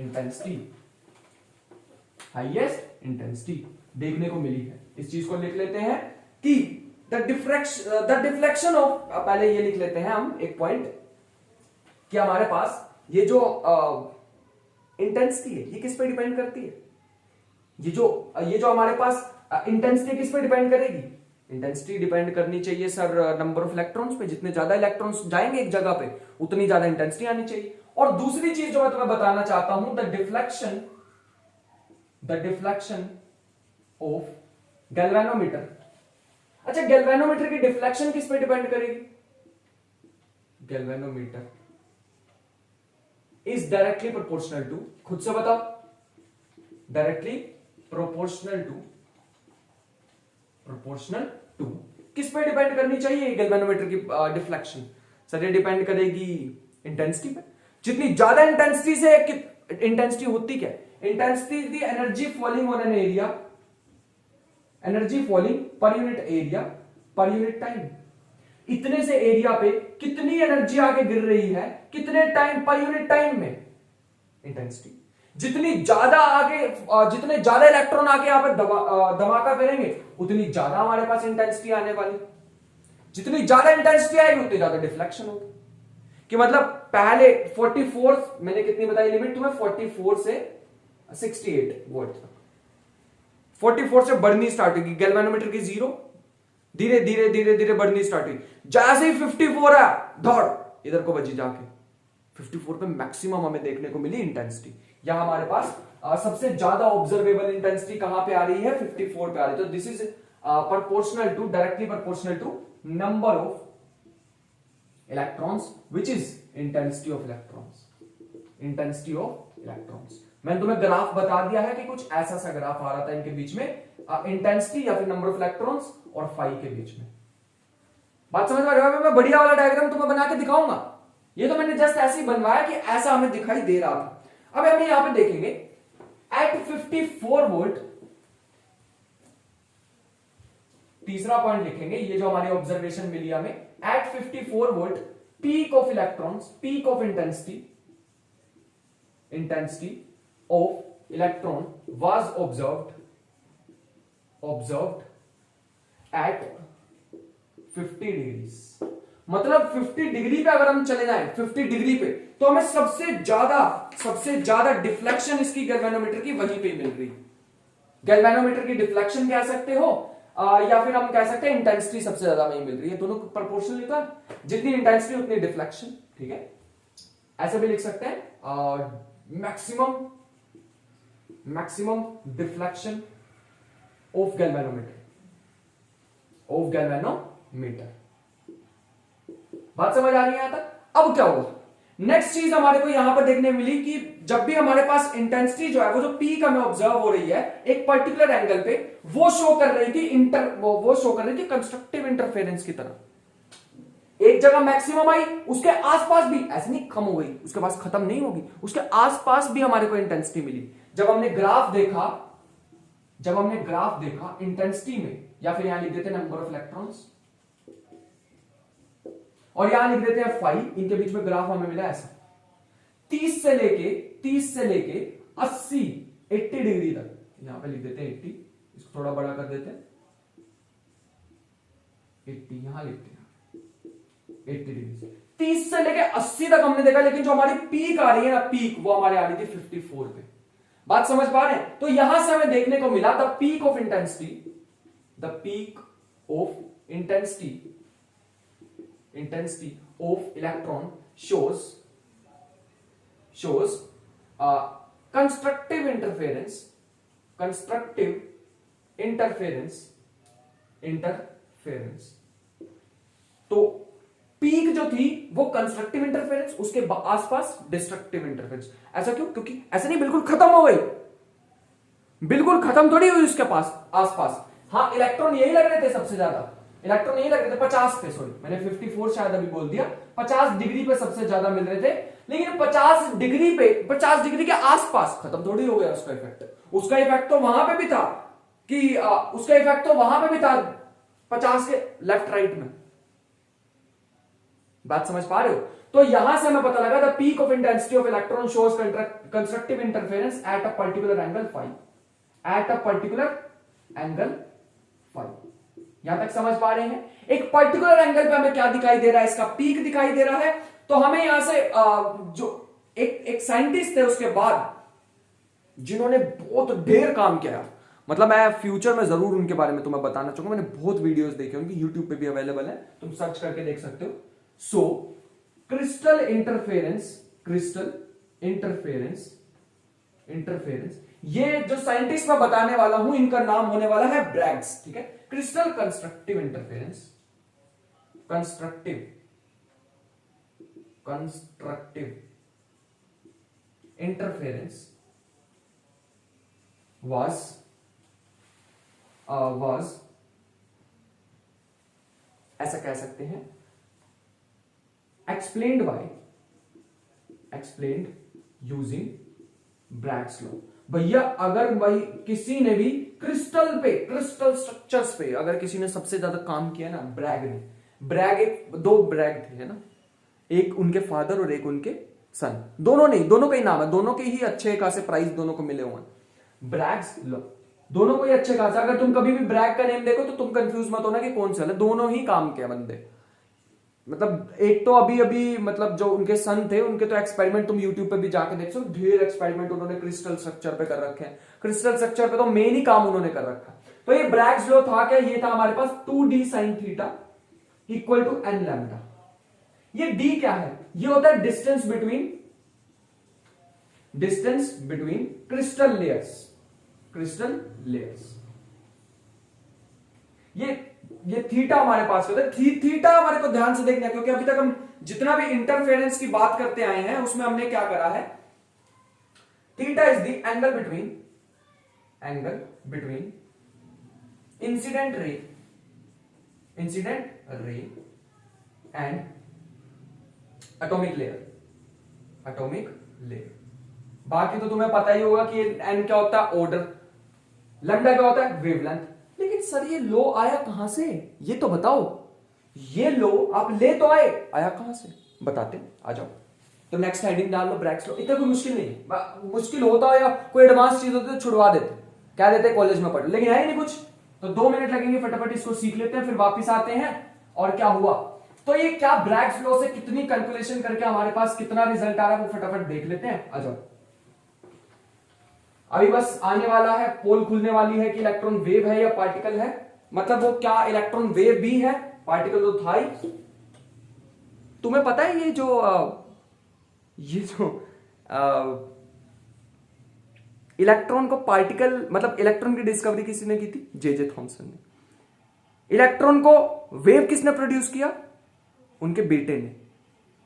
इंटेंसिटी देखने को मिली है। इस चीज को लिख लेते हैं कि द डिफ्लेक्शन ऑफ, पहले ये लिख लेते हैं हम एक पॉइंट कि हमारे पास ये जो इंटेंसिटी है ये किस पे डिपेंड करती है? ये जो हमारे पास इंटेंसिटी किस पे डिपेंड करेगी? इंटेंसिटी डिपेंड करनी चाहिए सर नंबर ऑफ इलेक्ट्रॉन्स पे। जितने ज्यादा इलेक्ट्रॉन्स जाएंगे एक जगह पे उतनी ज्यादा इंटेंसिटी आनी चाहिए। और दूसरी चीज जो मैं तुम्हें बताना चाहता हूं, द डिफ्लेक्शन ऑफ गैल्वेनोमीटर। अच्छा, गैल्वेनोमीटर की डिफ्लेक्शन किस पे डिपेंड करेगी? Galvanometer is directly proportional to, खुद से बताओ, डायरेक्टली प्रोपोर्शनल टू किस पे डिपेंड करनी चाहिए गैल्वेनोमीटर की डिफ्लेक्शन? सर ये डिपेंड करेगी इंटेंसिटी पे। जितनी ज्यादा इंटेंसिटी से, इंटेंसिटी होती क्या? Intensity the energy falling on an area, energy falling per unit area per unit time. इतने से एरिया पे कितनी एनर्जी आगे गिर रही है, कितने टाइम पर यूनिट टाइम में, इंटेंसिटी। जितनी ज्यादा आगे, जितने ज्यादा इलेक्ट्रॉन आगे यहां पर धमाका करेंगे उतनी ज्यादा हमारे पास इंटेंसिटी आने वाली। जितनी ज्यादा इंटेंसिटी आएगी उतनी ज्यादा डिफ्लेक्शन होगी। कि मतलब पहले 44 मैंने कितनी बताई लिमिट तुम्हें, 44 से 68 वोल्ट तक, 44 से बढ़नी स्टार्ट होगी गैल्वेनोमीटर की जीरो, धीरे धीरे धीरे धीरे बढ़नी स्टार्ट हुई। जैसे ही 54 है दौड़ इधर को बजी जाके 54 पे मैक्सिमम हमें देखने को मिली इंटेंसिटी। यहां हमारे पास सबसे ज्यादा ऑब्जर्वेबल इंटेंसिटी कहां पे आ रही है? 54 पे आ रही है। तो this is proportional to, directly proportional to number of electrons which is intensity of electrons, intensity of electrons. मैंने तुम्हें ग्राफ बता दिया है कि कुछ ऐसा सा ग्राफ आ रहा था इनके बीच में, इंटेंसिटी या फिर नंबर ऑफ इलेक्ट्रॉन्स और फाई के बीच में। बात समझ में आ रही है? मैं बढ़िया वाला डायग्राम तुम्हें बना के दिखाऊंगा। ये तो मैंने जस्ट ऐसे ही बनवाया कि ऐसा हमें दिखाई दे रहा था। अब हम यहां पे देखेंगे एट 54 वोल्ट, तीसरा पॉइंट लिखेंगे, ये जो हमारी ऑब्जर्वेशन मिली हमें, at 54 volt peak of electrons, peak of intensity of electron was observed at 50 degrees. मतलब 50 डिग्री पे अगर हम चले जाएं, 50 डिग्री पे, तो हमें सबसे ज्यादा डिफ्लेक्शन इसकी गैल्वेनोमीटर की वहीं पे मिल रही। गैल्वेनोमीटर की डिफ्लेक्शन कह सकते हो या फिर हम कह सकते हैं इंटेंसिटी सबसे ज्यादा वहीं मिल रही है। दोनों प्रोपोर्शनल लिखा, जितनी इंटेंसिटी उतनी डिफ्लेक्शन, ठीक है। ऐसे भी लिख सकते हैं मैक्सिमम डिफ्लेक्शन ऑफ गैल्वेनोमीटर, बात समझ आ रही है यहां तक? अब क्या हुआ, नेक्स्ट चीज हमारे को यहां पर देखने मिली कि जब भी हमारे पास इंटेंसिटी जो है, वो जो पीक हमें ऑब्जर्व हो रही है एक पर्टिकुलर एंगल पे, वो शो कर रही थी कंस्ट्रक्टिव इंटरफेरेंस की तरह। एक जगह मैक्सिमम आई, उसके आसपास भी, ऐसे नहीं कम हो गई, उसके पास खत्म नहीं होगी, उसके आसपास भी हमारे को इंटेंसिटी मिली। जब हमने ग्राफ देखा इंटेंसिटी में, या फिर यहां लिख देते हैं नंबर ऑफ इलेक्ट्रॉन्स और यहां लिख देते हैं फाई, इनके बीच में ग्राफ हमें मिला ऐसा, 30 से लेके 80 डिग्री तक, यहां पे लिख देते हैं 80, इसको थोड़ा बड़ा कर देते हैं 80, यहां लिखते हैं 80 डिग्री से 30 से लेके 80 तक हमने देखा। लेकिन जो हमारी पीक आ रही है ना, पीक वो हमारे आ रही थी 54 पे। बात समझ पा रहे हैं? तो यहां से हमें देखने को मिला the peak of intensity of electron shows constructive interference। तो पीक जो थी वो कंस्ट्रक्टिव इंटरफेरेंस, उसके आसपास डिस्ट्रक्टिव इंटरफेरेंस। ऐसा क्यों? क्योंकि ऐसा नहीं बिल्कुल खत्म हो गई, बिल्कुल खत्म थोड़ी हुई उसके पास आसपास। हाँ, इलेक्ट्रॉन यही लग रहे थे सबसे ज्यादा, इलेक्ट्रॉन यही लग रहे थे 50 पे, सॉरी मैंने 54 शायद अभी बोल दिया, 50 डिग्री पे सबसे ज्यादा मिल रहे थे। लेकिन 50 डिग्री के आसपास खत्म थोड़ी हो गया उसका इफेक्ट। उसका इफेक्ट तो वहां पे भी था कि 50 के लेफ्ट राइट में। बात समझ पा रहे हो? तो यहां से हमें पता लगा the peak of intensity of electron shows constructive interference at a particular angle phi. यहां तक समझ पा रहे हैं? एक पर्टिकुलर एंगल पे हमें क्या दिखाई दे रहा है, इसका पीक दिखाई दे रहा है। तो हमें यहां से जो एक साइंटिस्ट थे, उसके बाद जिन्होंने बहुत ढेर काम किया। मतलब मैं फ्यूचर में जरूर उनके बारे में तुम्हें बताना चाहूंगा। मैंने बहुत वीडियोस देखे उनकी, यूट्यूब पे भी अवेलेबल है, तुम सर्च करके देख सकते हो। So crystal interference, crystal interference, interference, ये जो साइंटिस्ट मैं बताने वाला हूं इनका नाम होने वाला है ब्रैग्स। ठीक है, crystal constructive interference, constructive, constructive interference was ऐसा कह सकते हैं explained using ब्रैग्स लॉ। भैया अगर भाई किसी ने भी क्रिस्टल पे, क्रिस्टल स्ट्रक्चर्स पे अगर किसी ने सबसे ज्यादा काम किया ना, ब्रैग ने। ब्रैग एक, दो ब्रैग थे है ना, एक उनके फादर और एक उनके सन, दोनों नहीं, दोनों का ही नाम है, दोनों के ही अच्छे खासे प्राइज दोनों को मिले हुए। ब्रैग्स लॉ, दोनों को ही अच्छे खासे। अगर तुम कभी भी ब्रैग का नेम देखो तो तुम कंफ्यूज मत होना कि कौन सा है, दोनों ही काम किया बंदे। मतलब एक तो अभी अभी मतलब जो उनके सन थे उनके तो एक्सपेरिमेंट तुम यूट्यूब पे भी जाके देख सकते हो, ढेर एक्सपेरिमेंट उन्होंने क्रिस्टल स्ट्रक्चर पे कर रखे हैं। क्रिस्टल स्ट्रक्चर पे तो मेन ही काम उन्होंने कर रखा। तो ये ब्रैग्स लॉ था क्या, ये था हमारे पास 2d sin theta equal to n lambda. ये d क्या है, ये होता है distance between crystal layers, crystal layers. ये थीटा हमारे पास होता है। थीटा हमारे को ध्यान से देखना है, क्योंकि अभी तक हम जितना भी इंटरफेरेंस की बात करते आए हैं उसमें हमने क्या करा है, theta is the angle between incident ray and atomic layer. बाकी तो तुम्हें पता ही होगा कि एन क्या होता है, ऑर्डर, लैम्डा क्या होता है, वेवलेंथ। लेकिन सर ये लो आया कहां से, ये तो बताओ। ये लो आप ले तो आया कहां से, बताते, आ जाओ। तो नेक्स्ट हेडिंग डाल लो ब्रैग्स लॉ। इतना कोई मुश्किल नहीं है, मुश्किल होता या कोई एडवांस चीज होती तो छुड़वा देते, कह देते कॉलेज में पढ़, लेकिन है ही नहीं कुछ। तो 2 मिनट लगेंगे, फटाफट इसको सीख लेते हैं, फिर वापिस आते हैं। और क्या हुआ, तो ये क्या ब्रैग्स लॉ से कितनी कैलकुलेशन करके हमारे पास कितना रिजल्ट आ रहा है वो फटाफट देख लेते हैं, आ जाओ। अभी बस आने वाला है, पोल खुलने वाली है कि इलेक्ट्रॉन वेव है या पार्टिकल है। मतलब वो क्या इलेक्ट्रॉन वेव भी है, पार्टिकल तो था ही। तुम्हें पता है ये जो इलेक्ट्रॉन को पार्टिकल, मतलब इलेक्ट्रॉन की डिस्कवरी किसने की थी, जे थॉमसन ने। इलेक्ट्रॉन को वेव किसने प्रोड्यूस किया, उनके बेटे ने।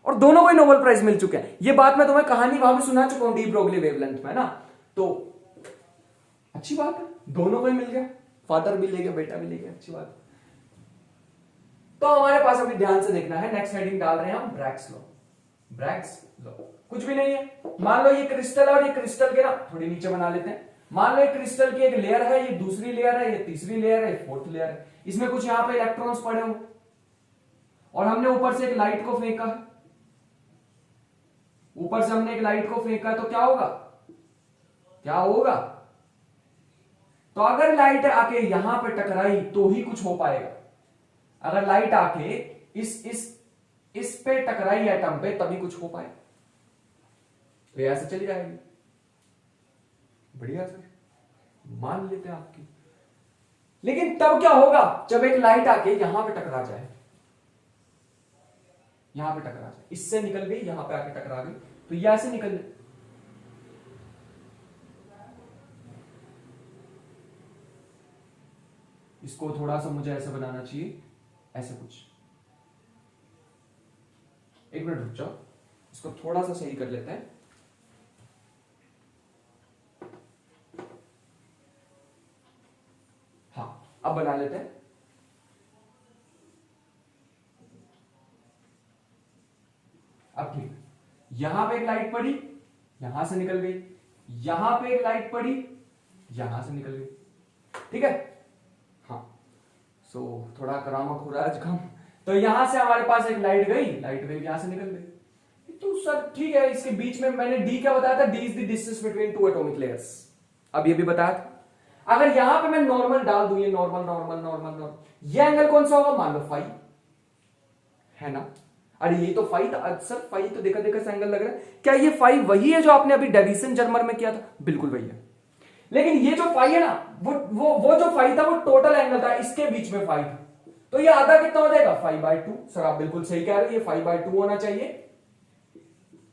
और दोनों को ही नोबेल प्राइज मिल चुके हैं। ये बात मैं तुम्हें कहानी वहां भी सुना चुका हूं, डी ब्रोगली वेवलेंथ में ना। तो अच्छी बात है, दोनों को ही मिल गया, फादर भी ले गया, बेटा भी ले गया, अच्छी बात है। तो हमारे पास अभी ध्यान से देखना है, नेक्स्ट हेडिंग डाल रहे हैं हम ब्रैग्स लॉ। ब्रैग्स लॉ कुछ भी नहीं है। मान लो ये क्रिस्टल और ये क्रिस्टल के ना थोड़ी नीचे बना लेते हैं। मान लो ये क्रिस्टल की एक लेयर है, ये दूसरी लेयर है, ये तीसरी लेयर है, ये फोर्थ लेयर है। इसमें कुछ यहां पे इलेक्ट्रॉन्स पड़े हो और हमने ऊपर से एक लाइट को फेंका है, ऊपर से हमने एक लाइट को फेंका है, तो क्या होगा, क्या होगा, तो अगर लाइट आके यहां पे टकराई तो ही कुछ हो पाएगा। अगर लाइट आके इस पे टकराई एटम पे तभी कुछ हो पाए। तो ऐसे चली जाएगी, बढ़िया सर, मान लेते हैं आपकी। लेकिन तब क्या होगा, जब एक लाइट आके यहां पे टकरा जाए, यहां पे टकरा जाए, इससे निकल गई, यहां पे आके टकरा गई, तो ये ऐसे निकल जाए। इसको थोड़ा सा मुझे ऐसे बनाना चाहिए, ऐसे कुछ। एक मिनट रुक जाओ, इसको थोड़ा सा सही कर लेते हैं। हाँ, अब बना लेते हैं। अब ठीक, यहां पे एक लाइट पड़ी, यहां से निकल गई, यहां पे एक लाइट पड़ी, यहां से निकल गई, ठीक है। हाँ, सो थोड़ा करामक हो रहा है आज काम। तो यहां से हमारे पास एक लाइट गई, यहां से निकल गई। तो सर ठीक है, इसके बीच में मैंने डी क्या बताया था, D is the distance between two atomic layers. अब ये भी बताया था। अगर यहां पे मैं नॉर्मल डाल दूं, ये नॉर्मल, ये एंगल कौन सा होगा, मान लो फाई, है ना। अरे ये तो फाई था सर, फाई तो देखा देखा से एंगल लग रहा है। क्या ये फाई वही है जो आपने अभी डेविसन जर्मर में किया था? बिल्कुल वही है। लेकिन ये जो फाई है ना, वो जो फाई था वो टोटल एंगल था, इसके बीच में फाई था, तो ये आधा कितना हो जाएगा? 5/2। सर आप बिल्कुल सही कह रहे हो, ये 5/2 होना चाहिए।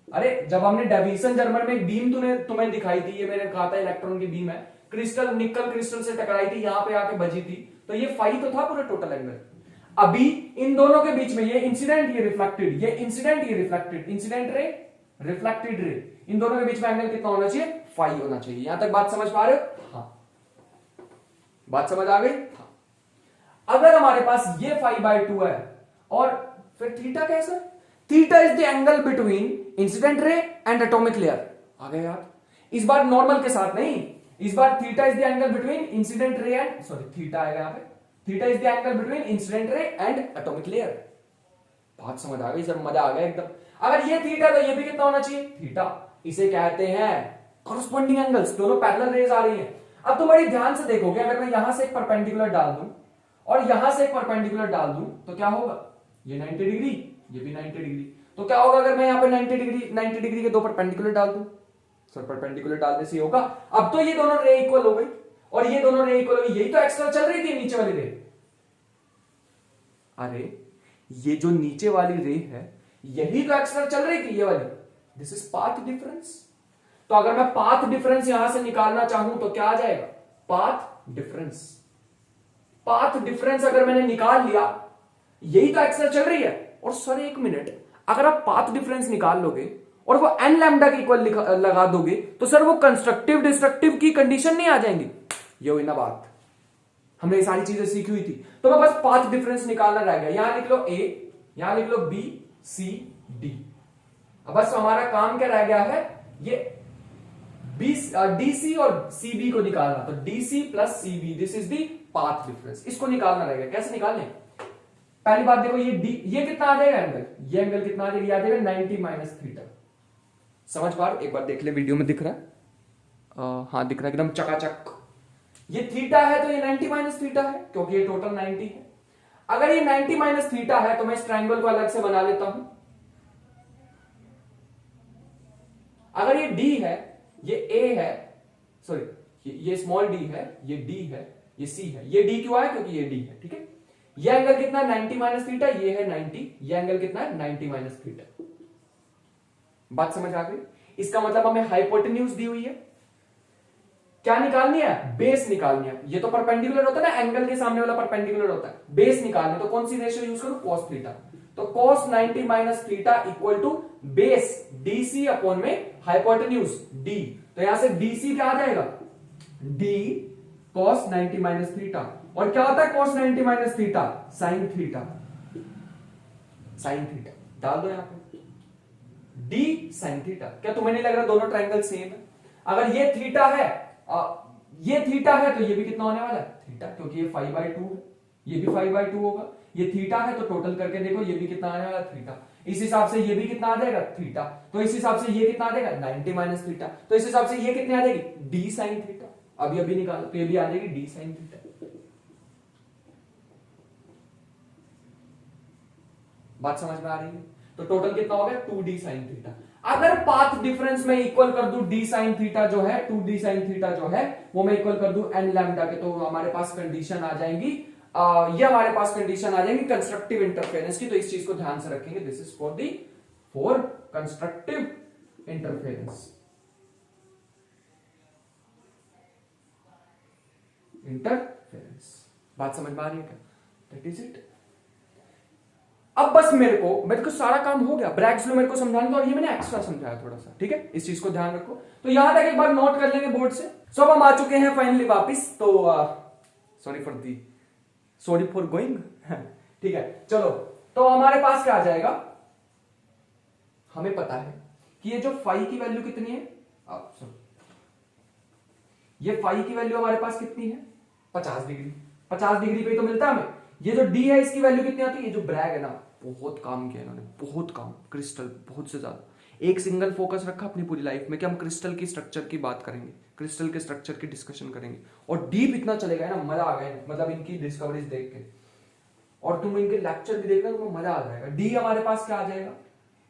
अरे जब हमने डेविसन जर्मर में एक बीम तुम्हें दिखाई थी, ये मैंने कहा था इलेक्ट्रॉन की बीम है, क्रिस्टल निकल क्रिस्टल से टकराई थी, यहां पे आके बजी थी, तो ये फाई तो था पूरा टोटल एंगल। अभी इन दोनों के बीच में ये इंसिडेंट ये रिफ्लेक्टेड, ये इंसिडेंट ये reflected, incident ray reflected ray, इन दोनों के बीच में एंगल कितना होना चाहिए? फाई होना चाहिए। यहां तक बात समझ पा रहे हो? हाँ, बात समझ आ गई? हाँ। अगर हमारे पास ये 5/2 है और फिर थीटा कैसा? Theta is the angle between incident ray and atomic layer. आ गए यार? इस बार नॉर्मल के साथ नहीं, इस बार theta is the angle between incident ray and, sorry theta आएगा यहां पे, theta is the angle between incident ray and atomic layer. बात समझ आ गई सर? मजा आ गया एकदम। अगर ये थीटा तो ये भी कितना होना चाहिए? थीटा। इसे कहते हैं कॉरस्पॉन्डिंग एंगल्स, दोनों पैरेलल रेज आ रही हैं। अब तुम बड़ी ध्यान से देखोगे, अगर मैं यहां से एक परपेंडिकुलर डाल दूं और यहां से एक परपेंडिकुलर डाल दूं तो क्या होगा? ये 90 डिग्री, ये भी 90 डिग्री। तो क्या होगा अगर मैं यहां पे 90 डिग्री के दो परपेंडिकुलर डाल दूं? सर परपेंडिकुलर डालने से होगा। अब तो ये दोनों रे इक्वल हो गई और ये दोनों रे इक्वल हो गई, यही तो एक्स्ट्रा चल रही थी नीचे वाली रे। अरे ये जो नीचे वाली रे है यही तो एक्स्ट्रा चल रही थी, ये वाली। This is path difference. तो अगर मैं पाथ डिफरेंस यहां से निकालना चाहूं तो क्या आ जाएगा? Path difference. पाथ डिफरेंस अगर मैंने निकाल लिया, यही तो एक्स्ट्रा चल रही है। और सर एक मिनट, अगर आप पाथ डिफरेंस निकाल लोगे और वो एन लैम्डा के इक्वल लगा दोगे तो सर वो कंस्ट्रक्टिव डिस्ट्रक्टिव की कंडीशन नहीं आ जाएंगी? ये हुई ना बात, हमने ये सारी चीजें सीखी हुई थी। तो मैं बस पाथ डिफरेंस निकालना रह गया। यहां लिख लो ए, यहां लिख लो बी सी डी। अब बस हमारा काम क्या रह गया है? ये डीसी और सीबी को निकालना। तो DC plus CB, this is the path difference. इसको निकालना रहेगा। कैसे निकालने? पहली बात देखो, ये कितना आ जाएगा एंगल? ये एंगल कितना आ जाएगा? आ जाएगा 90 माइनस थीटा। समझ पा रहे हो? एक बार देख ले, वीडियो में दिख रहा है? हाँ दिख रहा है एकदम चकाचक। ये थीटा है तो ये 90 माइनस थीटा है, क्योंकि ये टोटल 90 है। अगर ये 90 माइनस थीटा है तो मैं इस ट्राइंगल को अलग से बना लेता हूं। अगर ये डी है, ये ए है, सॉरी ये स्मॉल डी है, ये डी है, ये सी है। ये डी क्यों है? क्योंकि ये डी है। ठीक है, ये एंगल कितना है? 90 माइनस थीटा। ये है 90, ये एंगल कितना है? 90 माइनस थीटा। बात समझ आ गई? इसका मतलब हमें हाइपोटेन्यूज दी हुई है, क्या निकालनी है? बेस निकालनी है। ये तो परपेंडिकुलर होता है ना, एंगल के सामने वाला परपेंडिकुलर होता है। बेस निकालनी है तो कौन सी रेशियो यूज करूं? cos theta. तो cos 90 minus theta equal to base DC upon में हाइपोटेन्यूज डी। तो यहां से डीसी क्या आ जाएगा? D cos 90 minus theta. और क्या होता है cos 90 minus theta? Sine theta. Sine theta डाल दो यहां पे, डी साइन थीटा। क्या तुम्हें नहीं लग रहा दोनों ट्राइंगल सेम है? अगर ये थीटा है, ये थीटा है तो ये भी कितना होने वाला है? थीटा, क्योंकि ये 5/2 है, ये भी 5/2 होगा। ये थीटा है तो टोटल करके देखो, ये भी कितना आने वाला? थीटा। इस हिसाब से ये भी कितना आ जाएगा? थीटा। तो इस हिसाब से ये कितना आ जाएगा? 90 माइनस थीटा। तो इस हिसाब से ये कितनी आ जाएगी? D sine theta. अभी निकालो तो ये भी आ जाएगी डी साइन थीटा। बात समझ में आ रही है? तो टोटल कितना हो गया? 2d sine theta. अगर पाथ डिफरेंस में इक्वल कर दूं d साइन थीटा जो है, 2d साइन थीटा जो है वो मैं इक्वल कर दूं n लैम्डा के, तो हमारे पास कंडीशन आ जाएंगी, ये हमारे पास कंडीशन आ जाएंगी कंस्ट्रक्टिव इंटरफेरेंस की। तो इस चीज को ध्यान से रखेंगे। This is for constructive interference. बात समझ में आ रही है क्या? That is it. अब बस मेरे को सारा काम हो गया। ब्रैग्स लो मेरे को समझाने दो, और ये मैंने एक्स्ट्रा समझाया थोड़ा सा। ठीक है, इस चीज को ध्यान रखो। तो यहां तक एक बार नोट कर लेंगे बोर्ड से। सब हम आ चुके हैं फाइनली वापिस। तो सॉरी फॉर गोइंग। ठीक है, चलो। तो हमारे पास क्या आ जाएगा? हमें पता है कि ये जो फाई की वैल्यू कितनी है, ये फाई की वैल्यू हमारे पास कितनी है? 50 डिग्री। 50 डिग्री पे तो मिलता है हमें। ये जो डी है इसकी वैल्यू कितनी आती है? ये जो ब्रैग है ना, बहुत काम किया इन्होंने, बहुत काम। क्रिस्टल बहुत से ज्यादा, एक सिंगल फोकस रखा अपनी पूरी लाइफ में कि हम क्रिस्टल की स्ट्रक्चर की बात करेंगे, क्रिस्टल के स्ट्रक्चर की डिस्कशन करेंगे। और डीप इतना चलेगा ना, मजा आ गया मतलब इनकी डिस्कवरीज देख के। और तुम इनके लेक्चर भी देखना, तुम्हें मजा आ जाएगा। डी हमारे पास क्या आ जाएगा,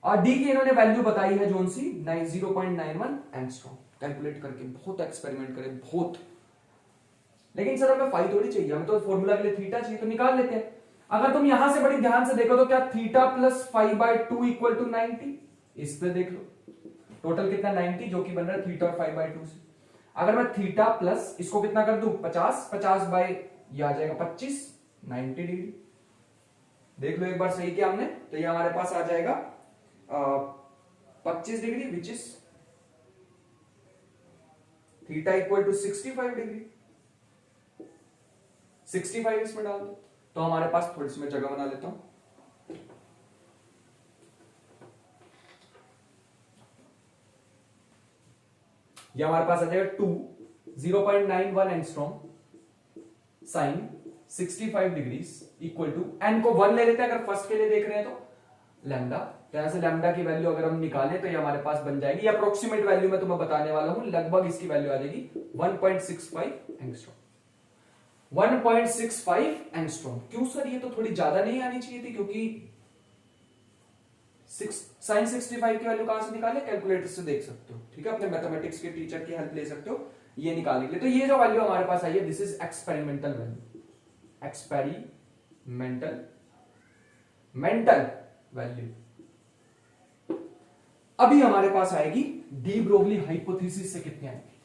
और डी की इन्होंने वैल्यू बताई है जोन सी 0.91 एंगस्ट्रॉम। कैलकुलेट करके बहुत एक्सपेरिमेंट करे बहुत, लेकिन सर हमें फाई थोड़ी चाहिए, हमें तो फॉर्मूला के लिए थीटा चाहिए, तो निकाल लेते हैं। अगर तुम यहां से बड़ी ध्यान से देखो तो क्या थीटा प्लस 5/2 इक्वल टू 90, इस पे देख लो टोटल कितना 90, जो कि बन रहा है थीटा और 5/2 से। अगर मैं थीटा प्लस इसको कितना कर दूं 50 बाय ये आ जाएगा 25, 90 डिग्री। देख लो एक बार सही किया हमने, तो ये हमारे पास आ जाएगा 25 degree, which is theta equal to 65 degree. 65 इसमें डाल दो, तो हमारे पास थोड़ी सी मैं जगह बना लेता हूं। ये हमारे पास आ जाएगा 0.91 angstrom sine 65 degree equal to, N को 1 ले लेते हैं अगर फर्स्ट के लिए देख रहे हैं तो लैम्डा। तो ऐसे लैम्डा की वैल्यू अगर हम निकालें तो ये हमारे पास बन जाएगी, अप्रोक्सीमेट वैल्यू मैं तुम्हें बताने वाला हूं, लगभग इसकी वैल्यू आ जाएगी 1.65 एंगस्ट्रॉम। 1.65 एंगस्ट्रॉम। क्यों सर, ये तो थोड़ी ज्यादा नहीं आनी चाहिए थी, क्योंकि साइन 65 की वैल्यू कहां से निकाले, कैलकुलेटर से देख सकते हो, ठीक है, अपने मैथमेटिक्स के टीचर की हेल्प ले सकते हो ये निकालने के लिए। तो ये जो वैल्यू हमारे पास आई है, this is experimental value, mental value. अभी हमारे पास आएगी डी ब्रोगली हाइपोथेसिस से कितनी आएगी,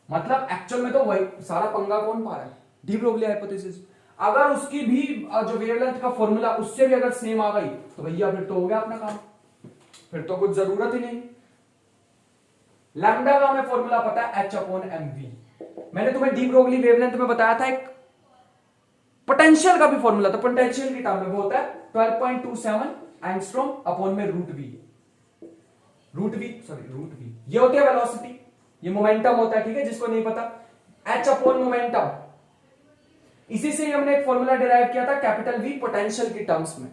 मतलब एक्चुअल में तो वही सारा पंगा कौन पा रहा है, डी ब्रोगली हाइपोथेसिस। अगर उसकी भी जो वेवलेंथ का फॉर्मूला उससे भी अगर सेम आ गई तो भैया फिर तो हो गया अपना काम, फिर तो कुछ जरूरत ही नहीं। लैम्डा का हमें फॉर्मूला पता है H/mv। मैंने तुम्हें डी ब्रोगली वेवलेंथ में बताया था, एक पोटेंशियल का भी फॉर्मूला था, पोटेंशियल की टर्म में वो होता है 12.27 एंगस्ट्रॉम अपॉन में रूट वी। ये होती है वेलोसिटी, ये मोमेंटम होता है, ठीक है, जिसको नहीं पता H/मोमेंटम। इसी से हमने एक फॉर्मूला डिराइव किया था कैपिटल वी पोटेंशियल की टर्म्स में,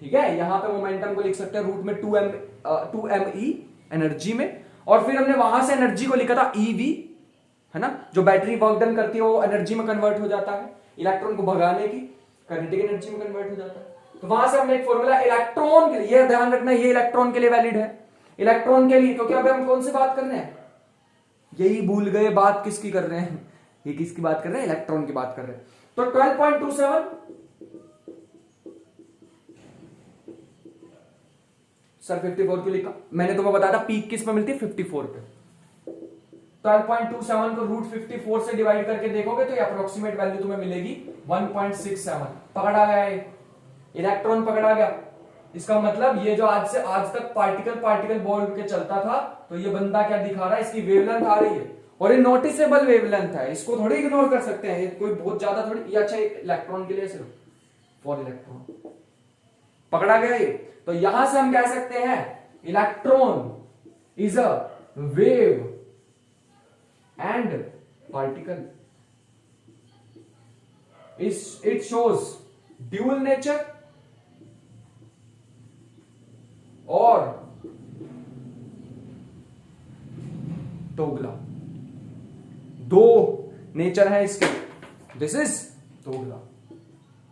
ठीक है। यहां पे मोमेंटम को लिख सकते हैं रूट में 2me एनर्जी में, और फिर हमने वहां से एनर्जी को लिखा था ev, है ना, जो बैटरी वर्क डन करती है वो एनर्जी में कन्वर्ट हो जाता है, इलेक्ट्रॉन को भगाने की काइनेटिक एनर्जी में कन्वर्ट हो जाता है। तो वहां से हमने एक फॉर्मूला इलेक्ट्रॉन के लिए, ये ध्यान रखना ये इलेक्ट्रॉन के लिए वैलिड है, इलेक्ट्रॉन के लिए। तो क्या हम कौन सी बात कर रहे हैं, यही भूल गए बात किसकी कर रहे हैं, ये किसकी बात कर रहे हैं, इलेक्ट्रॉन की बात कर रहे हैं। तो 12.27 सर 54 क्यों लिखा, मैंने तुम्हें बताया था पीक किस पे मिलती है 54 पे। 12.27 को रूट 54 से डिवाइड करके देखोगे तो ये अप्रोक्सीमेट वैल्यू तुम्हें मिलेगी 1.67। पकड़ा गया, इलेक्ट्रॉन पकड़ा गया। इसका मतलब ये जो आज तक पार्टिकल बोल के चलता था, तो ये बंदा क्या दिखा रहा है, इसकी वेवलेंथ आ रही है, और ये नोटिसेबल वेवलेंथ है, इसको थोड़ी इग्नोर कर सकते हैं, ये कोई बहुत ज्यादा थोड़ी, ये अच्छा इलेक्ट्रॉन के लिए सिर्फ फॉर इलेक्ट्रॉन पकड़ा गया ये। तो यहां से हम कह सकते हैं electron is a wave and particle, it shows dual nature और दोगला, दो नेचर है इसके, दिस इज दोगला।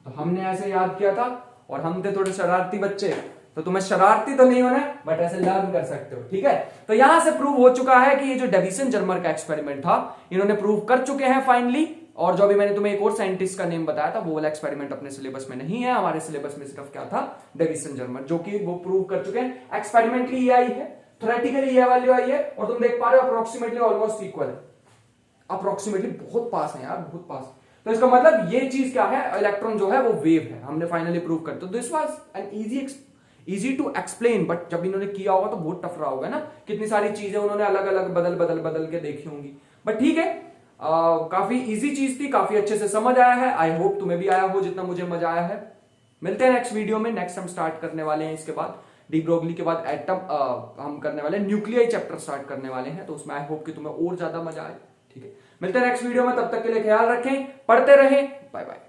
तो हमने ऐसे याद किया था, और हम थे थोड़े शरारती बच्चे, तो तुम्हें शरारती तो नहीं होना बट ऐसे लर्न कर सकते हो, ठीक है। तो यहां से प्रूव हो चुका है कि ये जो डेविसन जर्मर का एक्सपेरिमेंट था, इन्होंने प्रूव कर चुके हैं फाइनली। और जो अभी मैंने तुम्हें एक और साइंटिस्ट का नेम बताया था, वो वाला एक्सपेरिमेंट अपने सिलेबस में नहीं है, हमारे सिलेबस में सिर्फ क्या था, डेविसन जर्मर, जो कि वो प्रूव कर चुके हैं। एक्सपेरिमेंटली ये आई है, थ्योरेटिकली ये वैल्यू आई है, और तुम देख पा रहे हो अप्रोक्सीमेटली ऑलमोस्ट इक्वल है, अप्रोक्सीमेटली बहुत पास है यार, बहुत पास। तो इसका मतलब ये चीज क्या है, इलेक्ट्रॉन जो है वो वेव है, हमने फाइनली प्रूव कर। तो this was an easy to explain, but जब इन्होंने किया होगा तो बहुत टफ रहा होगा ना, कितनी सारी चीजें उन्होंने अलग अलग बदल के देखी होंगी, बट ठीक है, काफी इजी चीज थी, काफी अच्छे से समझ आया है। आई होप तुम्हें भी आया हो जितना मुझे मजा आया है। मिलते हैं नेक्स्ट वीडियो में। नेक्स्ट हम स्टार्ट करने वाले हैं इसके बाद डी ब्रोगली के बाद एटम, हम करने वाले न्यूक्लियाई चैप्टर स्टार्ट करने वाले हैं, तो उसमें आई होप कि तुम्हें और ज्यादा मजा आए, ठीक है। मिलते हैं नेक्स्ट वीडियो में, तब तक के लिए ख्याल रखें, पढ़ते रहें, बाय बाय।